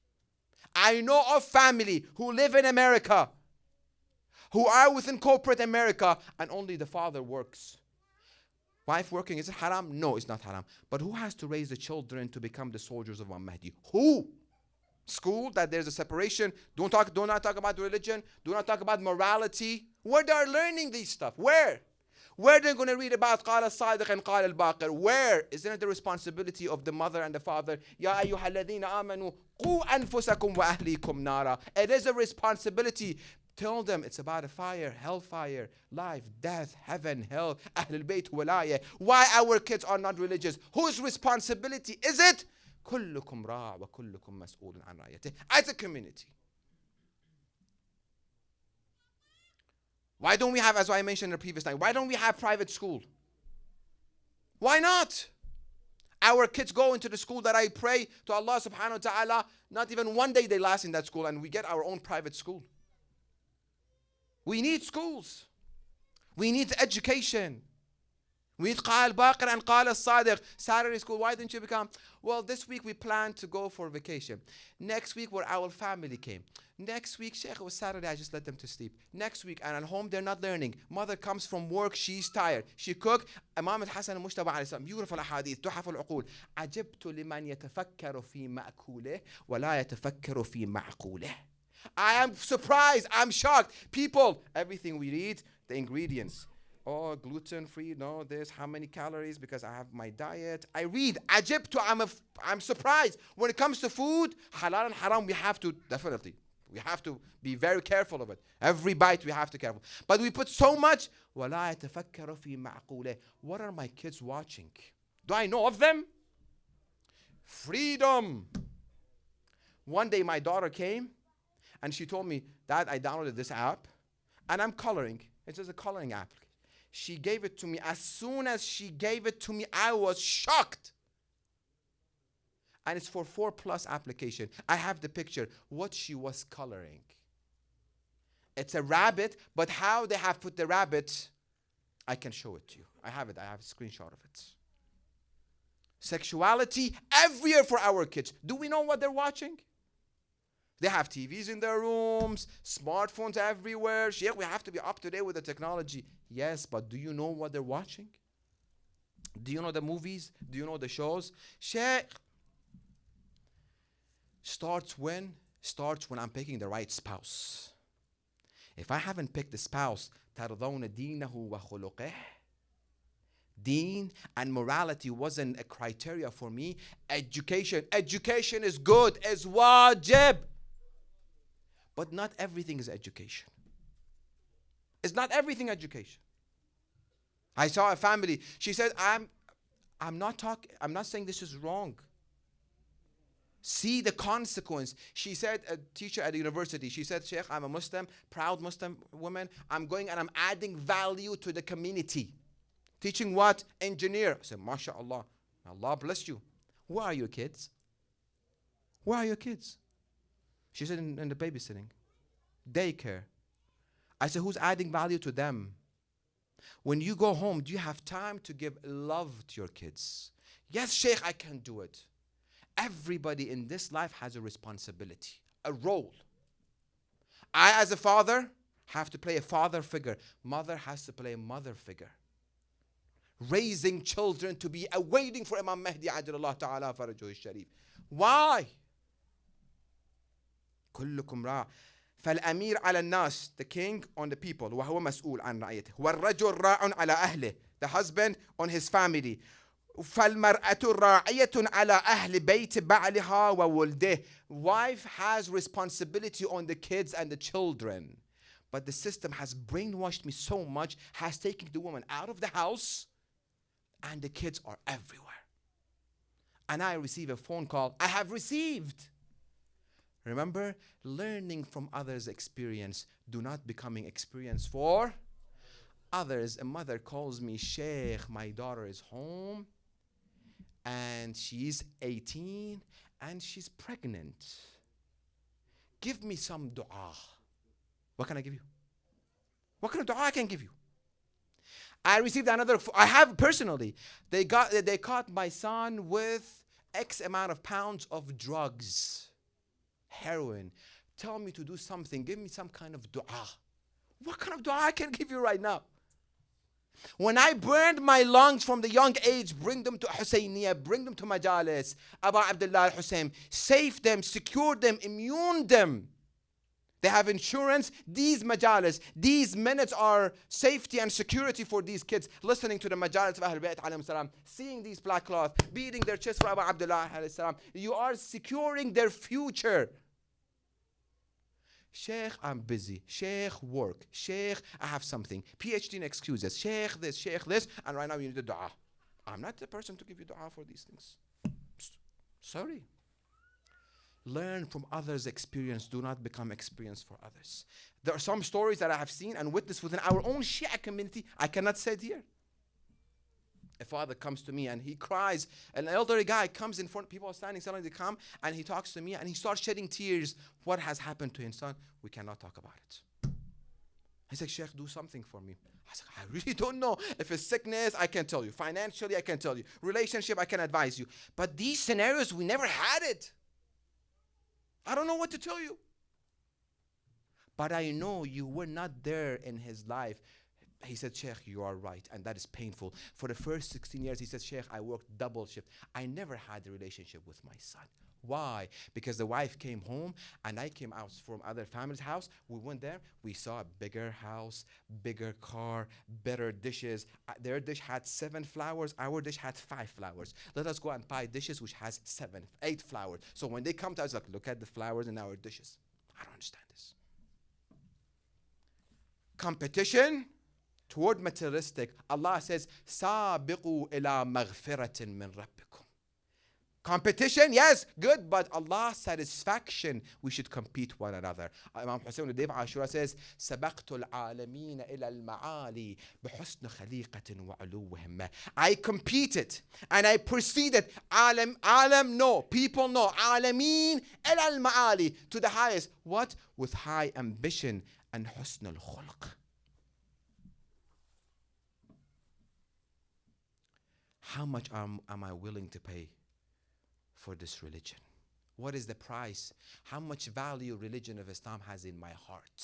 I know of family who live in America, who are within corporate America, and only the father works. Wife working, is it haram? No, it's not haram. But who has to raise the children to become the soldiers of Imam Mahdi? Who? School, that there's a separation. Do not talk about religion. Do not talk about morality. Where they are learning these stuff? Where? Where they're going to read about قال الصادق and قال الباقر? Where? Isn't it the responsibility of the mother and the father? يا أيها الذين آمنوا قوا أنفسكم وأهليكم نارا. It is a responsibility. Tell them it's about a fire, hellfire, life, death, heaven, hell, Ahlul Bayt Walaya. Why our kids are not religious? Whose responsibility is it? كلكم راع وكلكم مسؤول عن رعيته. As a community. Why don't we have, as I mentioned in the previous night, why don't we have private school? Why not? Our kids go into the school that I pray to Allah subhanahu wa ta'ala, not even one day they last in that school, and we get our own private school. We need schools. We need education. We قال باقر and قال الصادق. Saturday school, why didn't you become? Well, this week we planned to go for vacation. Next week, where our family came. Next week, Sheikh, it was Saturday, I just let them to sleep. Next week, and at home, they're not learning. Mother comes from work, she's tired. She cooked. Imam al-Hasan al-Mujtaba alayhi salam, beautiful ahadith, تحف العقول. عجبت لمن يتفكر في مأكوله ولا يتفكر في معقوله. I am surprised, I'm shocked. People, everything we read, the ingredients. Oh, gluten-free, no, this, how many calories, because I have my diet. I read, عجبت, I'm surprised. When it comes to food, halal and haram, we have to, definitely. We have to be very careful of it. Every bite we have to be careful. But we put so much. وَلَا يَتَفَكَّرُ فِي مَعْقُولِهِ. What are my kids watching? Do I know of them? Freedom. One day my daughter came and she told me, Dad, I downloaded this app and I'm coloring. It's just a coloring app. She gave it to me. As soon as she gave it to me, I was shocked. And it's for 4+ application. I have the picture, what she was coloring. It's a rabbit, but how they have put the rabbit, I can show it to you. I have it, I have a screenshot of it. Sexuality everywhere for our kids. Do we know what they're watching? They have TVs in their rooms, smartphones everywhere. Sheikh, we have to be up to date with the technology. Yes, but do you know what they're watching? Do you know the movies? Do you know the shows? Sheikh, starts when I'm picking the right spouse. If I haven't picked the spouse, ترضون دينه وخلقه. Deen and morality wasn't a criteria for me. Education is good, is wajib. But not everything is education. It's not everything education. I saw a family. She said, I'm not saying this is wrong. See the consequence. She said, a teacher at the university, she said, Sheikh, I'm a Muslim, proud Muslim woman. I'm going and I'm adding value to the community. Teaching what? Engineer. I said, MashaAllah. Allah bless you. Where are your kids? Where are your kids? She said, in the babysitting. Daycare. I said, who's adding value to them? When you go home, do you have time to give love to your kids? Yes, Sheikh, I can do it. Everybody in this life has a responsibility, a role. I, as a father, have to play a father figure. Mother has to play a mother figure. Raising children to be awaiting for Imam Mahdi ajalallah ta'ala farajuhu sharif. Why? كلكم راع فالأمير على الناس, the king on the people, وهو مسؤول عن رعيته, والرجل راع على أهله, the husband on his family. فالمرأة راعية على أهل بيت بعلها وولده. Wife has responsibility on the kids and the children. But the system has brainwashed me so much, has taken the woman out of the house, and the kids are everywhere. And I receive a phone call. I have received. Remember, learning from others' experience, do not becoming experience for others. A mother calls me, Sheikh, my daughter is home and she's 18 and she's pregnant. Give me some dua. What can I give you? What kind of dua I can give you? I received another, I have personally, they caught my son with X amount of pounds of drugs, heroin. Tell me to do something, give me some kind of dua. What kind of dua I can give you right now? When I burned my lungs from the young age, bring them to Husayniyah, bring them to Majalis, Abu Abdullah al-Hussein, save them, secure them, immune them. They have insurance. These majalis, these minutes are safety and security for these kids. Listening to the majalis of Ahlul Bayt alayhim salam, seeing these black cloth, beating their chest for Abu Abdullah alayhi salam. You are securing their future. Sheikh, I'm busy. Sheikh, work. Sheikh, I have something. PhD in excuses. Sheikh this, and right now you need a dua. I'm not the person to give you dua for these things. Sorry. Learn from others' experience. Do not become experience for others. There are some stories that I have seen and witnessed within our own Shia community. I cannot say it here. A father comes to me and he cries. An elderly guy comes in front. People are standing. Suddenly they come and he talks to me and he starts shedding tears. What has happened to his son? We cannot talk about it. He said, Sheikh, do something for me. I said, I really don't know. If it's sickness, I can tell you. Financially, I can tell you. Relationship, I can advise you. But these scenarios, we never had it. I don't know what to tell you. But I know you were not there in his life. He said, Sheikh, you are right. And that is painful. For the first 16 years, he said, Sheikh, I worked double shift. I never had a relationship with my son. Why? Because the wife came home and I came out from other family's house. We went there. We saw a bigger house, bigger car, better dishes. Their dish had 7 flowers. Our dish had 5 flowers. Let us go and buy dishes which has 8 flowers. So when they come to us, like, look at the flowers in our dishes. I don't understand this. Competition toward materialistic. Allah says, سَابِقُوا إِلَى مَغْفِرَةٍ مِّن رَبِّكُمْ. Competition, yes, good, but Allah's satisfaction, we should compete one another. Imam Hussein on the day of Ashura says, سَبَقْتُ الْعَالَمِينَ إِلَى الْمَعَالِي بِحُسْنِ خَلِيقَةٍ وَعُلُوِّهِمْ. I competed and I proceeded. Alam, no. People, no. Alameen إِلَى الْمَعَالِي, to the highest. What? With high ambition and حُسْنُ الْخُلْقِ. How much am I willing to pay for this religion? What is the price? How much value religion of Islam has in my heart?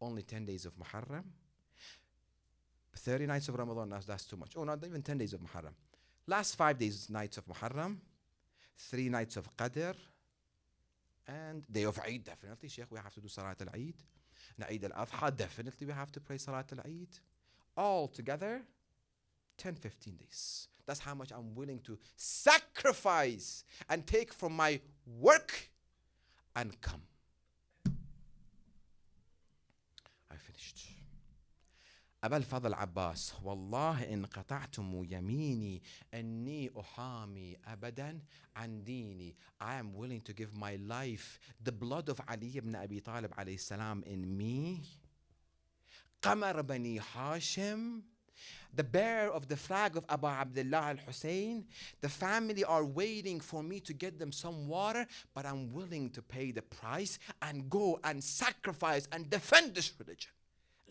Only 10 days of Muharram? 30 nights of Ramadan, that's too much. Oh, not even 10 days of Muharram. Last 5 days, nights of Muharram, 3 nights of Qadr, and day of Eid, definitely. Sheikh, we have to do Salat al-Eid. Eid al-Adha, definitely we have to pray Salat al-Eid. All together, 10-15 days. That's how much I'm willing to sacrifice and take from my work and come. I finished. أبا الفضل عباس والله إن قطعتم يميني أني أحامي أبدا عن ديني. I am willing to give my life, the blood of Ali ibn Abi Talib alayhi salam in me. قمر بني هاشم, the bearer of the flag of Abu Abdullah al-Hussein, the family are waiting for me to get them some water, but I'm willing to pay the price and go and sacrifice and defend this religion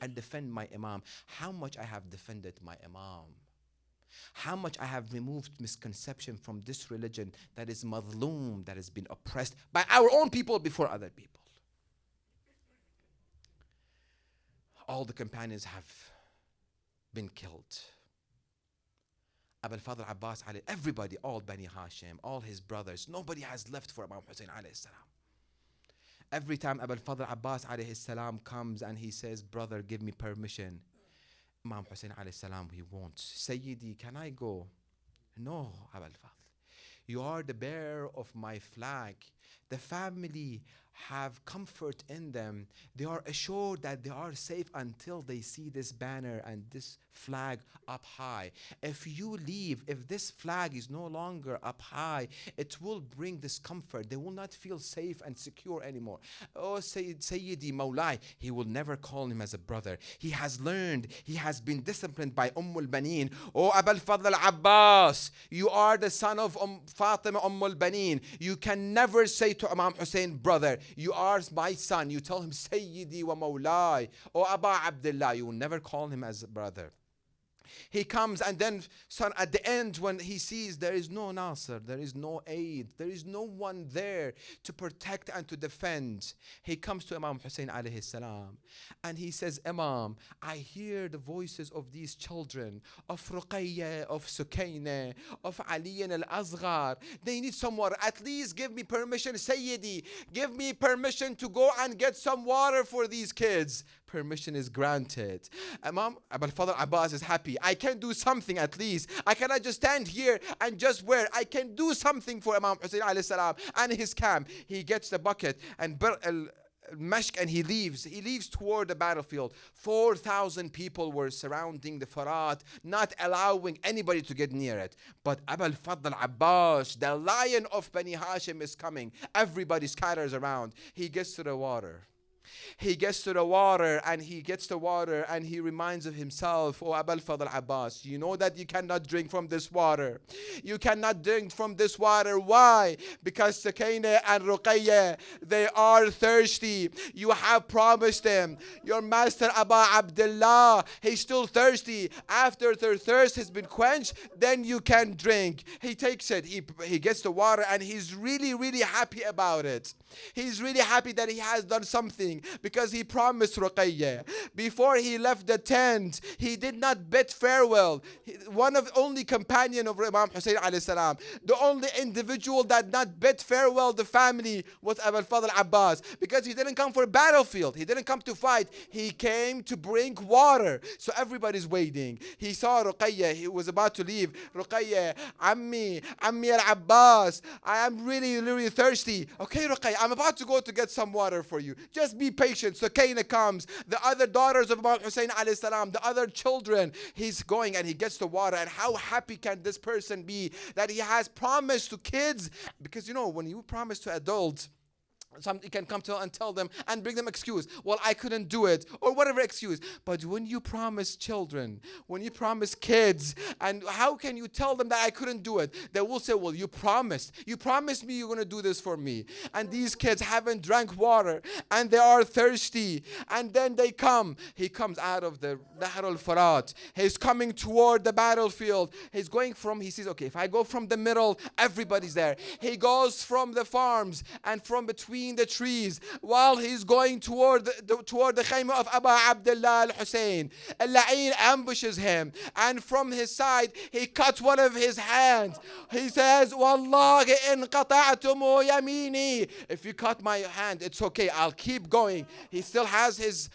and defend my Imam. How much I have defended my Imam. How much I have removed misconception from this religion that is madloom, that has been oppressed by our own people before other people. All the companions have been killed. Abu al-Fadl Abbas Ali, everybody, all Bani Hashim, all his brothers, nobody has left for Imam Hussein alayhi salam. Every time Abu al-Fadl Abbas alayhi salam comes and he says, brother, give me permission, Imam Hussein alayhi salam, he won't. Sayyidi, can I go? No, Abu al-Fadl. You are the bearer of my flag. The family have comfort in them. They are assured that they are safe until they see this banner and this flag up high. If you leave, if this flag is no longer up high, it will bring discomfort. They will not feel safe and secure anymore. Oh, Sayyidi Mawlai, he will never call him as a brother. He has learned, he has been disciplined by al-Baneen. Oh, Abu al-Fadl al-Abbas, you are the son of Fatima al-Baneen. You can never say to Imam Hussein, brother, you are my son. You tell him Sayyidi wa Mawlai. Or Abu Abdullah. You will never call him as a brother. He comes and then, son, at the end when he sees there is no Nasr, there is no aid, there is no one there to protect and to defend, he comes to Imam Hussein alayhi salam and he says, Imam, I hear the voices of these children, of Ruqayya, of Sukaina, of Ali al-Azghar. They need some water. At least give me permission, Sayyidi, give me permission to go and get some water for these kids. Permission is granted. Imam Abu al-Fadl Abbas is happy. I can do something at least. I cannot just stand here and just wear. I can do something for Imam Hussein alayhi salam and his camp. He gets the bucket and mashk and he leaves. He leaves toward the battlefield. 4,000 people were surrounding the Farat, not allowing anybody to get near it. But Abu al-Fadl Abbas, the lion of Bani Hashim, is coming. Everybody scatters around. He gets to the water. He gets to the water and he gets the water and he reminds of himself, oh Abul Fadl Abbas, you know that you cannot drink from this water. You cannot drink from this water. Why? Because Sakina and Ruqayya, they are thirsty. You have promised them. Your master Aba Abdullah, he's still thirsty. After their thirst has been quenched, then you can drink. He takes it. He gets the water and he's really, really happy about it. He's really happy that he has done something because he promised Ruqayya. Before he left the tent, he did not bid farewell. One of the only companion of Imam Hussein alayhi salam, the only individual that not bid farewell the family was Abul Fadl Abbas, because he didn't come for a battlefield. He didn't come to fight. He came to bring water. So everybody's waiting. He saw Ruqayya. He was about to leave. Ruqayya, Ammi al-Abbas, I am really, really thirsty. Okay, Ruqayya, I'm about to go to get some water for you. Just be patient. So Kaina comes. The other daughters of Imam Hussein alayhi salam, the other children, he's going and he gets the water. And how happy can this person be that he has promised to kids? Because you know, when you promise to adults, somebody can come to and tell them and bring them excuse. Well, I couldn't do it, or whatever excuse. But when you promise children, when you promise kids, and how can you tell them that I couldn't do it? They will say, well, you promised. You promised me you're going to do this for me. And these kids haven't drank water and they are thirsty. And then they come. He comes out of the Nahr al-Farat. He's coming toward the battlefield. He's going from, he says, okay, if I go from the middle, everybody's there. He goes from the farms and from between the trees while he's going toward the khayma of Abu Abdullah al-Hussein. Al-La'in ambushes him, and from his side he cuts one of his hands. He says, Wallahi in qata'tumu yamini. If you cut my hand, it's okay, I'll keep going. He still has his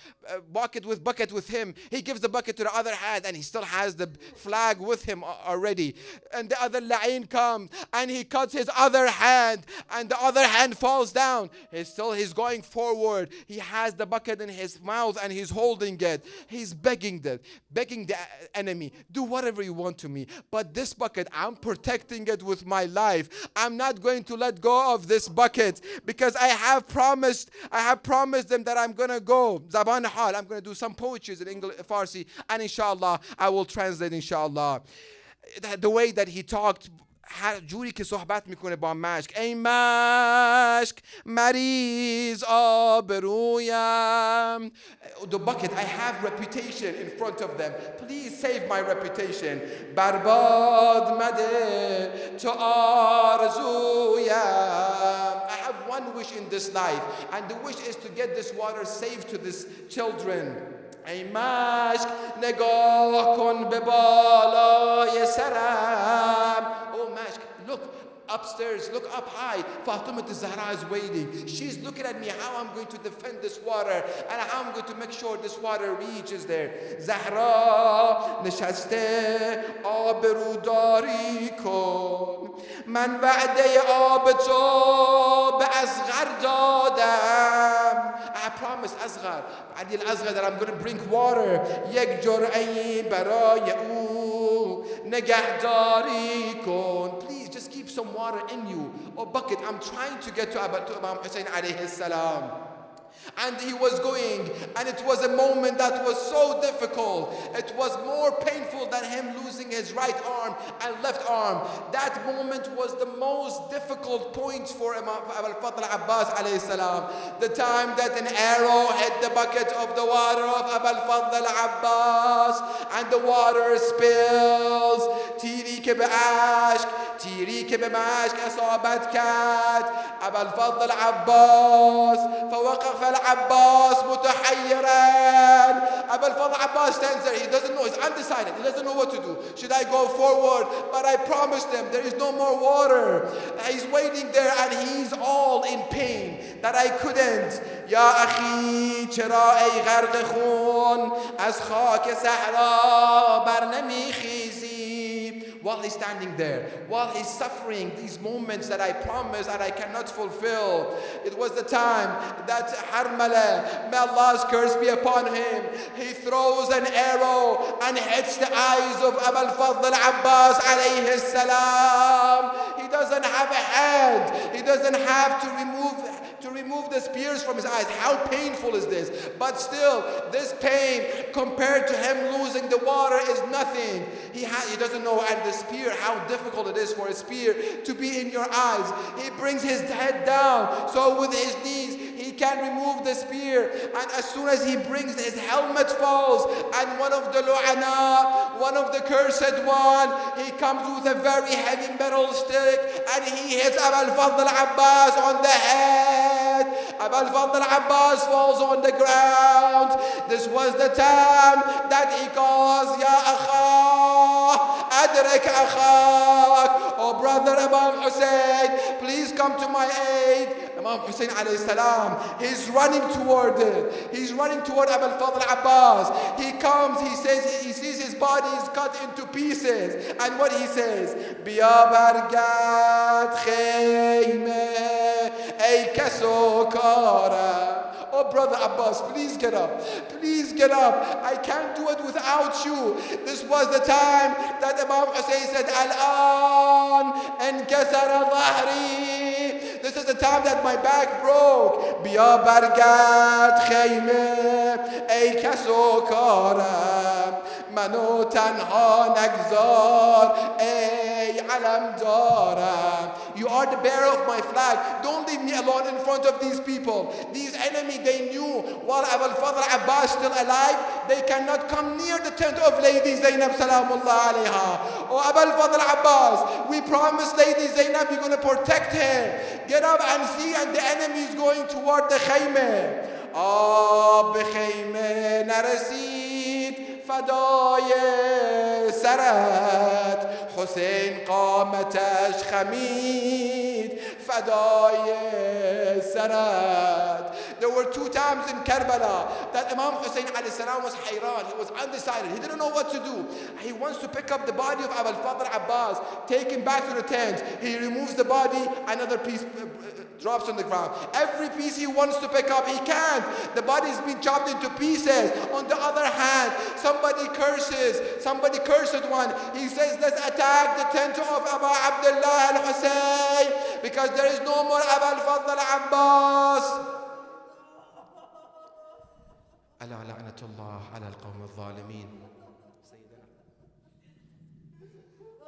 bucket with him. He gives the bucket to the other hand and he still has the flag with him already. And the other La'in comes and he cuts his other hand and the other hand falls down. He's going forward. He has the bucket in his mouth and he's holding it. He's begging the enemy, do whatever you want to me, but this bucket, I'm protecting it with my life. I'm not going to let go of this bucket because I have promised them that I'm going to go. Zaban hal, I'm going to do some poetry in English, Farsi, and inshallah I will translate inshallah. The way that he talked, جوری که صحبت میکنه با مشک، ای مشک مریض آبرویم. The bucket, I have reputation in front of them. Please save my reputation. برباد مده تو آرزویم. I have one wish in this life, and the wish is to get this water saved to these children. ای مشک نگاه کن به بالای سرم. Oh مشک, look upstairs, look up high. Fatima Zahra is waiting. She's looking at me how I'm going to defend this water and how I'm going to make sure this water reaches there. Zahra نشسته آبروداری کن من وعده آب تو به اصغر دادم. I promised Asghar, Ali al-Asghar, that I'm going to bring water. یک جرعه‌ای برای او نگهداری کن. Please just keep some water in you. Oh bucket, I'm trying to get to Imam Hussein alayhi salam. And he was going, and it was a moment that was so difficult. It was more painful than him losing his right arm and left arm. That moment was the most difficult point for Imam Abul Fadl Abbas alayhi salam. The time that an arrow hit the bucket of the water of Abul Fadl Abbas and the water spills. تیری که به عشق تیری که به مشک اصابت کرد ابا الفضل العباس فوقف العباس متحيرا. Abul Fadl Abbas stands there. He doesn't know. He's undecided. He doesn't know what to do. Should I go forward? But I promised them there is no more water. He's waiting there and he's all in pain that I couldn't. Ya akhi چرا ای غرق خون از خاک صحرا بر نمیخیزی. While he's standing there, while he's suffering these moments that I promised that I cannot fulfill. It was the time that Harmala, may Allah's curse be upon him, he throws an arrow and hits the eyes of Abul Fadl Abbas alayhi salam. He doesn't have a hand. He doesn't have to to remove the spears from his eyes. How painful is this? But still, this pain compared to him losing the water is nothing. He doesn't know, and the spear, how difficult it is for a spear to be in your eyes. He brings his head down, so with his knees he can remove the spear, and as soon as he brings, his helmet falls, and one of the lu'ana, one of the cursed one, he comes with a very heavy metal stick, and he hits Abu al-Fadl al-Abbas on the head. Abu al-Fadl al-Abbas falls on the ground. This was the time that he calls, Ya akha, adrik akhak. Oh brother Imam Hussein, please come to my aid. Imam Hussein alayhi salam, he's running toward it. He's running toward Abu al-Fadl Abbas. He comes, he says, he sees his body is cut into pieces. And what he says, Biya bargad khayme, ay kasokara. Oh brother Abbas, please get up. Please get up. I can't do it without you. This was the time that Imam Hussein said, Al-an enkasara dhahri. This is the time that my back broke. Biya bargad khayme, ay kasokara. Mano tanha nagzar, ay alam dara. You are the bearer of my flag. Don't leave me alone in front of these people. These enemies, they knew while Abu al-Fadl Abbas still alive, they cannot come near the tent of Lady Zainab salamullah alayha. Oh Abu al-Fadl Abbas, we promised Lady Zainab we're going to protect him. Get up and see, and the enemy is going toward the khayme. Ah, بخيمة نرسيد فداي سرت حسين قامتش خميد فداي سرت. There were two times in Karbala that Imam Hussein alayhi salam was hayran. He was undecided. He didn't know what to do. He wants to pick up the body of Abu al-Fadl Abbas, take him back to the tent. He removes the body, another piece drops on the ground. Every piece he wants to pick up, he can't. The body's been chopped into pieces. On the other hand, somebody cursed one. He says, let's attack the tent of Abu Abdullah al-Hussein, because there is no more Abu al-Fadl Abbas. ألا لعنة الله على القوم الظالمين.